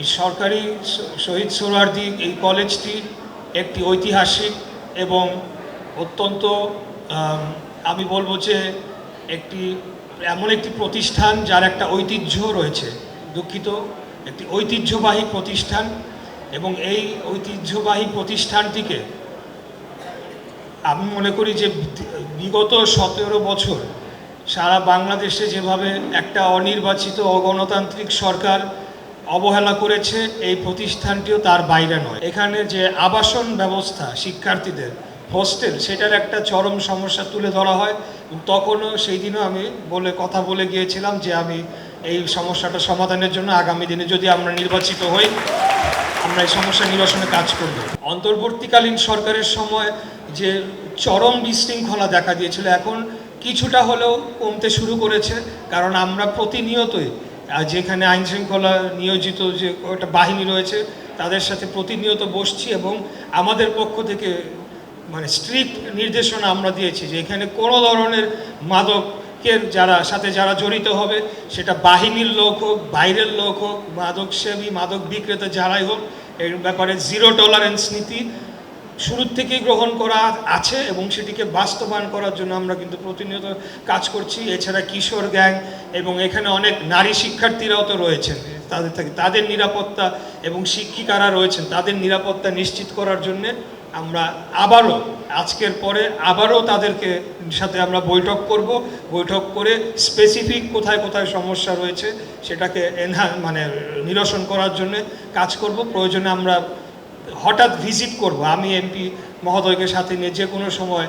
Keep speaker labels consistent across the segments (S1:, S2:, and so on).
S1: এই সরকারি শহীদ সোহরাওয়ার্দী এই কলেজটি একটি ঐতিহাসিক এবং অত্যন্ত আমি বলবো যে এমন একটি প্রতিষ্ঠান যার একটা ঐতিহ্য রয়েছে, দুঃখিত, একটি ঐতিহ্যবাহী প্রতিষ্ঠান। এবং এই ঐতিহ্যবাহী প্রতিষ্ঠানটিকে আমি মনে করি যে বিগত 17 বছর সারা বাংলাদেশে যেভাবে একটা অনির্বাচিত অগণতান্ত্রিক সরকার অবহেলা করেছে, এই প্রতিষ্ঠানটিও তার বাইরে নয়। এখানে যে আবাসন ব্যবস্থা, শিক্ষার্থীদের হোস্টেল, সেটার একটা চরম সমস্যা তুলে ধরা হয়। তখনও সেই দিনও আমি কথা বলে গিয়েছিলাম যে আমি এই সমস্যাটা সমাধানের জন্য আগামী দিনে যদি আমরা নির্বাচিত হই, আমরা এই সমস্যা নিরসনে কাজ করব। অন্তর্বর্তীকালীন সরকারের সময় যে চরম বিশৃঙ্খলা দেখা দিয়েছিল, এখন কিছুটা হলেও কমতে শুরু করেছে। কারণ আমরা প্রতিনিয়তই যেখানে আইন শৃঙ্খলা নিয়োজিত যে একটা বাহিনী রয়েছে তাদের সাথে প্রতিনিয়ত বসছি এবং আমাদের পক্ষ থেকে স্ট্রিক্ট নির্দেশনা আমরা দিয়েছি যে এখানে কোনো ধরনের মাদকের যারা জড়িত হবে, সেটা বাহিনীর লোক হোক, বাইরের লোক হোক, মাদক সেবী, মাদক বিক্রেতা যারাই হোক, এর ব্যাপারে জিরো টলারেন্স নীতি শুরুর থেকেই গ্রহণ করা আছে এবং সেটিকে বাস্তবায়ন করার জন্য আমরা কিন্তু প্রতিনিয়ত কাজ করছি। এছাড়া কিশোর গ্যাং এবং এখানে অনেক নারী শিক্ষার্থীরাও তো রয়েছেন, তাদের নিরাপত্তা এবং শিক্ষিকারা রয়েছেন, তাদের নিরাপত্তা নিশ্চিত করার জন্যে আমরা আজকের পরে আবারও তাদেরকে সাথে আমরা বৈঠক করে স্পেসিফিক কোথায় কোথায় সমস্যা রয়েছে সেটাকে নিরসন করার জন্য কাজ করব। প্রয়োজনে আমরা হঠাৎ ভিজিট করব। আমি এমপি মহোদয়কে সাথে নিয়ে যে কোনো সময়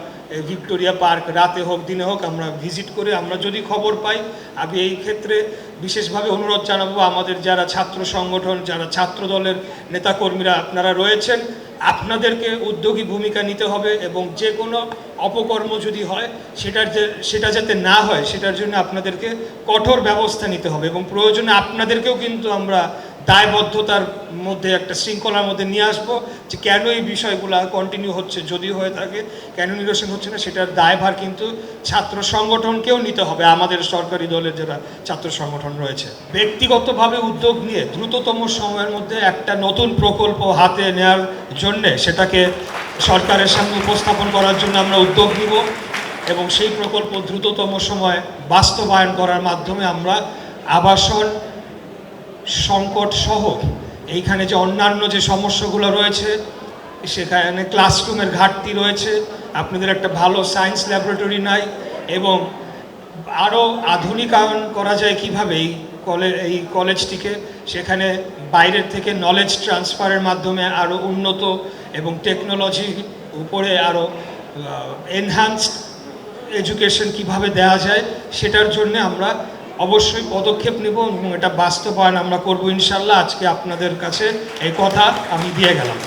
S1: ভিক্টোরিয়া পার্ক, রাতে হোক দিনে হোক, আমরা ভিজিট করে আমরা যদি খবর পাই, আমি এই ক্ষেত্রে বিশেষভাবে অনুরোধ জানাবো আমাদের যারা ছাত্র সংগঠন, যারা ছাত্র দলের নেতাকর্মীরা আপনারা রয়েছেন, আপনাদেরকে উদ্যোগী ভূমিকা নিতে হবে এবং যে কোনো অপকর্ম যদি হয় সেটা যাতে না হয় সেটার জন্য আপনাদেরকে কঠোর ব্যবস্থা নিতে হবে এবং প্রয়োজনে আপনাদেরকেও কিন্তু আমরা দায়বদ্ধতার মধ্যে, একটা শৃঙ্খলার মধ্যে নিয়ে আসবো যে কেন এই বিষয়গুলো কন্টিনিউ হচ্ছে, যদি হয়ে থাকে কেন নিরসন হচ্ছে না, সেটার দায়ভার কিন্তু ছাত্র সংগঠনকেও নিতে হবে। আমাদের সরকারি দলের যারা ছাত্র সংগঠন রয়েছে, ব্যক্তিগতভাবে উদ্যোগ নিয়ে দ্রুততম সময়ের মধ্যে একটা নতুন প্রকল্প হাতে নেওয়ার জন্যে, সেটাকে সরকারের সামনে উপস্থাপন করার জন্য আমরা উদ্যোগ নিব এবং সেই প্রকল্প দ্রুততম সময় বাস্তবায়ন করার মাধ্যমে আমরা আবাসন সংকট সহ এইখানে যে অন্যান্য যে সমস্যাগুলো রয়েছে, সেখানে ক্লাসরুমের ঘাটতি রয়েছে, আপনাদের একটা ভালো সায়েন্স ল্যাবরেটরি নাই এবং আরও আধুনিকায়ন করা যায় কীভাবে এই কলেজটিকে, সেখানে বাইরের থেকে নলেজ ট্রান্সফারের মাধ্যমে আরও উন্নত এবং টেকনোলজির উপরে আরও এনহ্যান্সড এডুকেশন কিভাবে দেওয়া যায়, সেটার জন্য আমরা অবশ্যই পদক্ষেপ নেব এবং এটা বাস্তবায়ন আমরা করব ইনশাল্লাহ। আজকে আপনাদের কাছে এই কথা আমি দিয়ে গেলাম।